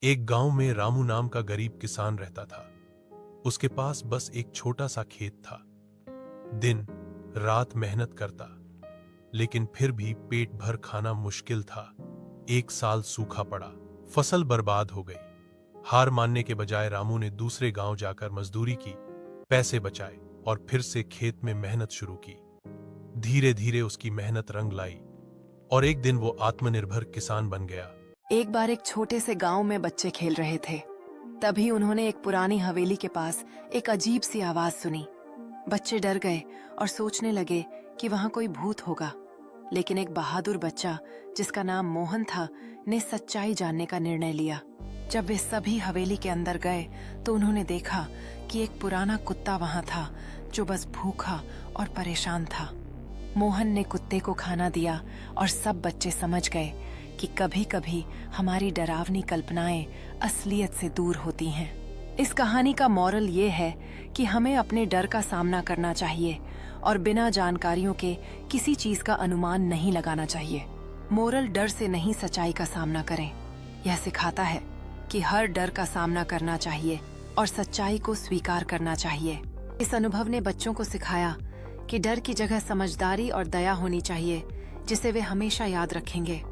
एक गांव में रामू नाम का गरीब किसान रहता था। उसके पास बस एक छोटा सा खेत था। दिन रात मेहनत करता, लेकिन फिर भी पेट भर खाना मुश्किल था। एक साल सूखा पड़ा, फसल बर्बाद हो गई। हार मानने के बजाय रामू ने दूसरे गांव जाकर मजदूरी की, पैसे बचाए और फिर से खेत में मेहनत शुरू की। धीरे धीरे उसकी मेहनत रंग लाई और एक दिन वो आत्मनिर्भर किसान बन गया। एक बार एक छोटे से गांव में बच्चे खेल रहे थे। तभी उन्होंने एक पुरानी हवेली के पास एक अजीब सी आवाज सुनी। बच्चे डर गए और सोचने लगे कि वहां कोई भूत होगा। लेकिन एक बहादुर बच्चा जिसका नाम मोहन था ने सच्चाई जानने का निर्णय लिया। जब वे सभी हवेली के अंदर गए तो उन्होंने देखा कि एक पुराना कुत्ता वहां था जो बस भूखा और परेशान था। मोहन ने कुत्ते को खाना दिया और सब बच्चे समझ गए कि कभी कभी हमारी डरावनी कल्पनाएं असलियत से दूर होती हैं। इस कहानी का मॉरल ये है कि हमें अपने डर का सामना करना चाहिए और बिना जानकारियों के किसी चीज का अनुमान नहीं लगाना चाहिए। मोरल डर से नहीं, सच्चाई का सामना करें। यह सिखाता है कि हर डर का सामना करना चाहिए और सच्चाई को स्वीकार करना चाहिए। इस अनुभव ने बच्चों को सिखाया कि डर की जगह समझदारी और दया होनी चाहिए, जिसे वे हमेशा याद रखेंगे।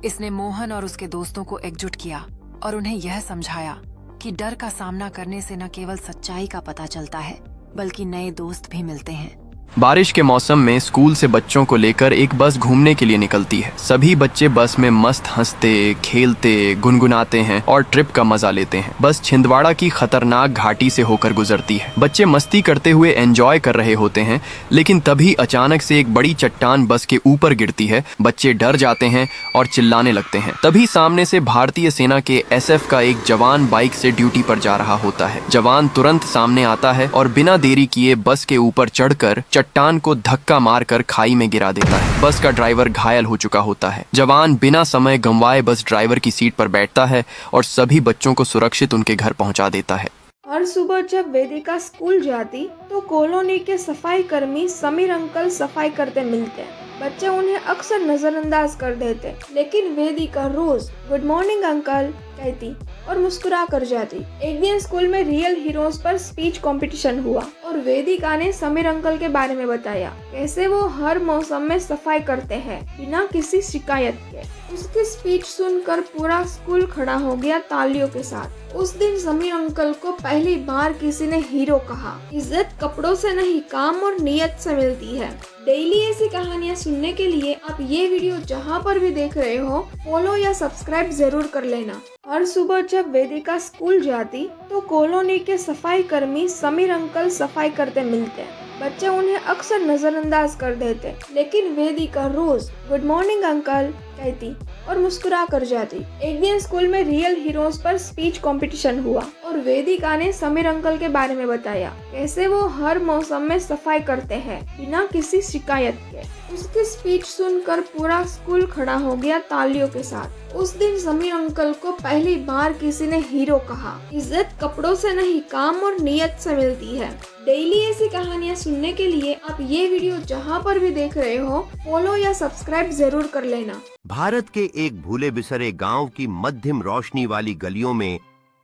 इसने मोहन और उसके दोस्तों को एकजुट किया और उन्हें यह समझाया कि डर का सामना करने से न केवल सच्चाई का पता चलता है, बल्कि नए दोस्त भी मिलते हैं। बारिश के मौसम में स्कूल से बच्चों को लेकर एक बस घूमने के लिए निकलती है। सभी बच्चे बस में मस्त हंसते, खेलते, गुनगुनाते हैं और ट्रिप का मजा लेते हैं। बस छिंदवाड़ा की खतरनाक घाटी से होकर गुजरती है। बच्चे मस्ती करते हुए एंजॉय कर रहे होते हैं, लेकिन तभी अचानक से एक बड़ी चट्टान बस के ऊपर गिरती है। बच्चे डर जाते हैं और चिल्लाने लगते हैं। तभी सामने से भारतीय सेना के SF का एक जवान बाइक से ड्यूटी पर जा रहा होता है। जवान तुरंत सामने आता है और बिना देरी किए बस के ऊपर चढ़कर चट्टान को धक्का मारकर खाई में गिरा देता है। बस का ड्राइवर घायल हो चुका होता है। जवान बिना समय गंवाए बस ड्राइवर की सीट पर बैठता है और सभी बच्चों को सुरक्षित उनके घर पहुंचा देता है। हर सुबह जब वेदिका स्कूल जाती तो कॉलोनी के सफाई कर्मी समीर अंकल सफाई करते मिलते। बच्चे उन्हें अक्सर नजरअंदाज कर देते, लेकिन वेदिका रोज गुड मॉर्निंग अंकल कहती और मुस्कुरा कर जाती। एक दिन स्कूल में रियल हीरोज पर स्पीच कंपटीशन हुआ और वेदिका ने समीर अंकल के बारे में बताया, कैसे वो हर मौसम में सफाई करते हैं बिना किसी शिकायत के। उसकी स्पीच सुनकर पूरा स्कूल खड़ा हो गया तालियों के साथ। उस दिन समीर अंकल को पहली बार किसी ने हीरो कहा। इज्जत कपड़ों से नहीं, काम और नियत से मिलती है। डेली ऐसी कहानियाँ सुनने के लिए आप ये वीडियो जहाँ पर भी देख रहे हो फॉलो या सब्सक्राइब जरूर कर लेना। हर सुबह जब वेदिका स्कूल जाती तो कॉलोनी के सफाई कर्मी समीर अंकल सफाई करते मिलते। बच्चे उन्हें अक्सर नजरअंदाज कर देते, लेकिन वेदिका रोज गुड मॉर्निंग अंकल कहती और मुस्कुरा कर जाती। एक दिन स्कूल में रियल हीरोज पर स्पीच कंपटीशन हुआ और वेदिका ने समीर अंकल के बारे में बताया, कैसे वो हर मौसम में सफाई करते हैं बिना किसी शिकायत के। उसकी स्पीच सुनकर पूरा स्कूल खड़ा हो गया तालियों के साथ। उस दिन समीर अंकल को पहली बार किसी ने हीरो कहा। इज्जत कपड़ों से नहीं, काम और नियत से मिलती है। डेली ऐसी कहानियाँ सुनने के लिए आप ये वीडियो जहाँ पर भी देख रहे हो फॉलो या सब्सक्राइब जरूर कर लेना। भारत के एक भूले बिसरे गांव की मध्यम रोशनी वाली गलियों में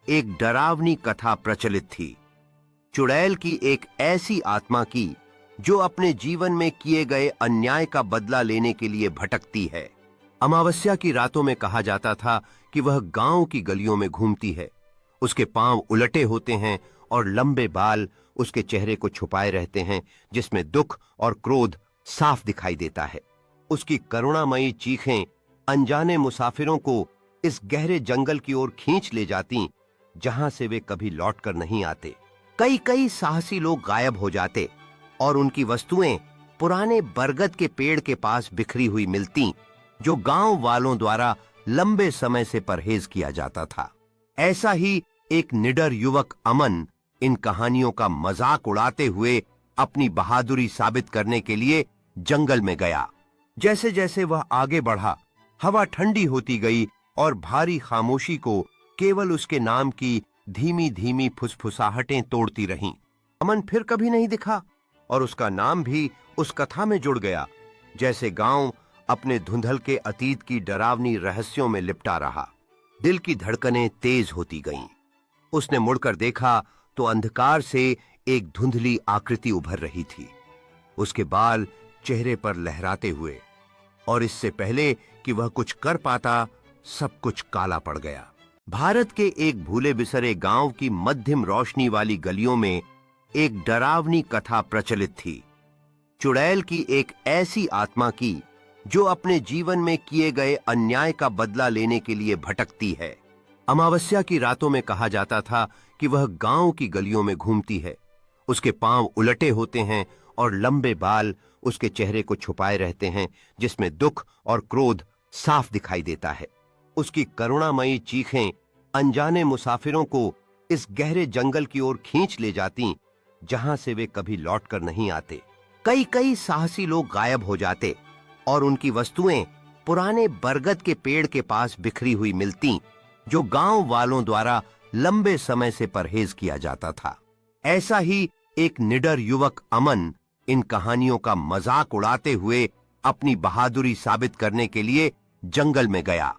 एक डरावनी कथा प्रचलित थी। चुड़ैल की एक ऐसी आत्मा की जो अपने जीवन में किए गए अन्याय का बदला लेने के लिए भटकती है। अमावस्या की रातों में कहा जाता था कि वह गांव की गलियों में घूमती है। उसके पांव उलटे होते हैं और लंबे बाल उसके चेहरे को छुपाए रहते हैं, जिसमें दुख और क्रोध साफ दिखाई देता है। उसकी करुणामयी चीखें अनजाने मुसाफिरों को इस गहरे जंगल की ओर खींच ले जाती, जहां से वे कभी लौटकर नहीं आते। कई कई साहसी लोग गायब हो जाते और उनकी वस्तुएं पुराने बरगद के पेड़ के पास बिखरी हुई मिलती, जो गांव वालों द्वारा लंबे समय से परहेज किया जाता था। ऐसा ही एक निडर युवक अमन इन कहानियों का मजाक उड़ाते हुए अपनी बहादुरी साबित करने के लिए जंगल में गया। जैसे जैसे वह आगे बढ़ा, हवा ठंडी होती गई और भारी खामोशी को केवल उसके नाम की धीमी धीमी फुसफुसाहटें तोड़ती रहीं। अमन फिर कभी नहीं दिखा और उसका नाम भी उस कथा में जुड़ गया। जैसे गांव अपने धुंधल के अतीत की डरावनी रहस्यों में लिपटा रहा। दिल की धड़कनें तेज होती गईं। उसने मुड़कर देखा तो अंधकार से एक धुंधली आकृति उभर रही थी। उसके बाल चेहरे पर लहराते हुए, और इससे पहले कि वह कुछ कर पाता, सब कुछ काला पड़ गया। भारत के एक भूले बिसरे गांव की मध्यम रोशनी वाली गलियों में एक डरावनी कथा प्रचलित थी। चुड़ैल की एक ऐसी आत्मा की जो अपने जीवन में किए गए अन्याय का बदला लेने के लिए भटकती है। अमावस्या की रातों में कहा जाता था कि वह गांव की गलियों में घूमती है। उसके पांव उलटे होते हैं और लंबे बाल उसके चेहरे को छुपाए रहते हैं, जिसमें दुख और क्रोध साफ दिखाई देता है। उसकी करुणामयी चीखें अनजाने मुसाफिरों को इस गहरे जंगल की ओर खींच ले जाती, जहां से वे कभी लौटकर नहीं आते। कई कई साहसी लोग गायब हो जाते और उनकी वस्तुएं पुराने बरगद के पेड़ के पास बिखरी हुई मिलती, जो गांव वालों द्वारा लंबे समय से परहेज किया जाता था। ऐसा ही एक निडर युवक अमन इन कहानियों का मजाक उड़ाते हुए अपनी बहादुरी साबित करने के लिए जंगल में गया।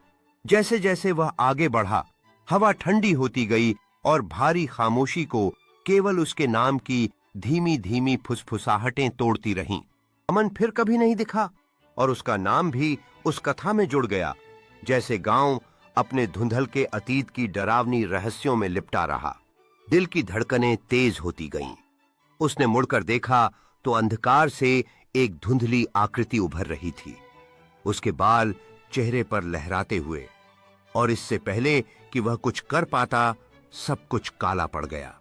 जैसे जैसे वह आगे बढ़ा, हवा ठंडी होती गई और भारी खामोशी को केवल उसके नाम की धीमी धीमी फुसफुसाहटें तोड़ती रहीं। अमन फिर कभी नहीं दिखा और उसका नाम भी उस कथा में जुड़ गया। जैसे गांव अपने धुंधल के अतीत की डरावनी रहस्यों में लिपटा रहा। दिल की धड़कनें तेज होती गईं। उसने मुड़कर देखा तो अंधकार से एक धुंधली आकृति उभर रही थी। उसके बाल चेहरे पर लहराते हुए, और इससे पहले कि वह कुछ कर पाता, सब कुछ काला पड़ गया।